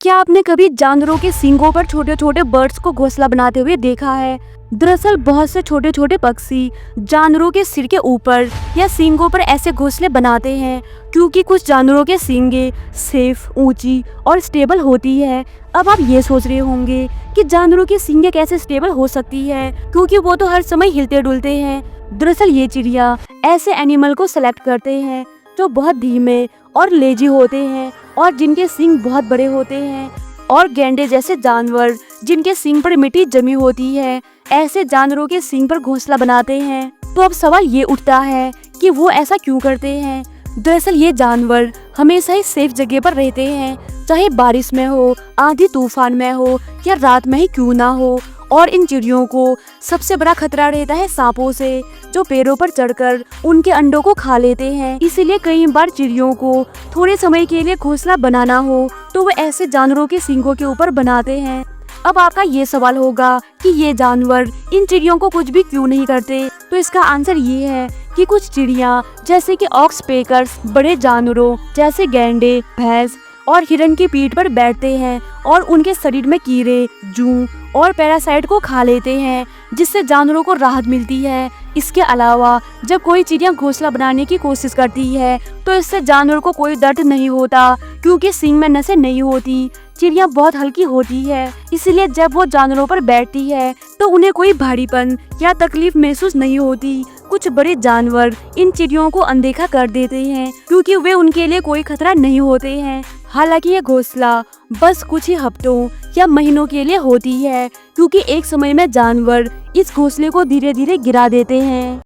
क्या आपने कभी जानवरों के सींगों पर छोटे छोटे बर्ड्स को घोंसला बनाते हुए देखा है? दरअसल बहुत से छोटे छोटे पक्षी जानवरों के सिर के ऊपर या सींगों पर ऐसे घोंसले बनाते हैं क्योंकि कुछ जानवरों के सींगे सेफ, ऊंची और स्टेबल होती है। अब आप ये सोच रहे होंगे कि जानवरों की सींगे कैसे स्टेबल हो सकती है, क्योंकि वो तो हर समय हिलते डुलते हैं। दरअसल ये चिड़िया ऐसे एनिमल को सेलेक्ट करते हैं जो बहुत धीमे और लेजी होते हैं और जिनके सींग बहुत बड़े होते हैं, और गैंडे जैसे जानवर जिनके सींग पर मिट्टी जमी होती है, ऐसे जानवरों के सींग पर घोंसला बनाते हैं। तो अब सवाल ये उठता है कि वो ऐसा क्यों करते हैं? दरअसल ये जानवर हमेशा ही सेफ जगह पर रहते हैं, चाहे बारिश में हो, आंधी तूफान में हो या रात में ही क्यों ना हो। और इन चिड़ियों को सबसे बड़ा खतरा रहता है सांपों से, जो पेड़ों पर चढ़कर उनके अंडों को खा लेते हैं। इसीलिए कई बार चिड़ियों को थोड़े समय के लिए घोंसला बनाना हो तो वो ऐसे जानवरों के सींगों के ऊपर बनाते हैं। अब आपका ये सवाल होगा कि ये जानवर इन चिड़ियों को कुछ भी क्यों नहीं करते? तो इसका आंसर ये है कि कुछ चिड़िया जैसे कि ऑक्स पेकर्स बड़े जानवरों जैसे गैंडे, भैंस और हिरन की पीठ पर बैठते हैं और उनके शरीर में कीड़े, जू और पैरासाइट को खा लेते हैं, जिससे जानवरों को राहत मिलती है। इसके अलावा जब कोई चिड़िया घोंसला बनाने की कोशिश करती है तो इससे जानवर को कोई दर्द नहीं होता, क्योंकि सींग में नसें नहीं होती। चिड़िया बहुत हल्की होती है, इसलिए जब वो जानवरों पर बैठती है तो उन्हें कोई भारीपन या तकलीफ महसूस नहीं होती। कुछ बड़े जानवर इन चिड़ियों को अनदेखा कर देते हैं क्योंकि वे उनके लिए कोई खतरा नहीं होते हैं। हालांकि ये घोंसला बस कुछ ही हफ्तों या महीनों के लिए होती है, क्योंकि एक समय में जानवर इस घोंसले को धीरे धीरे गिरा देते हैं।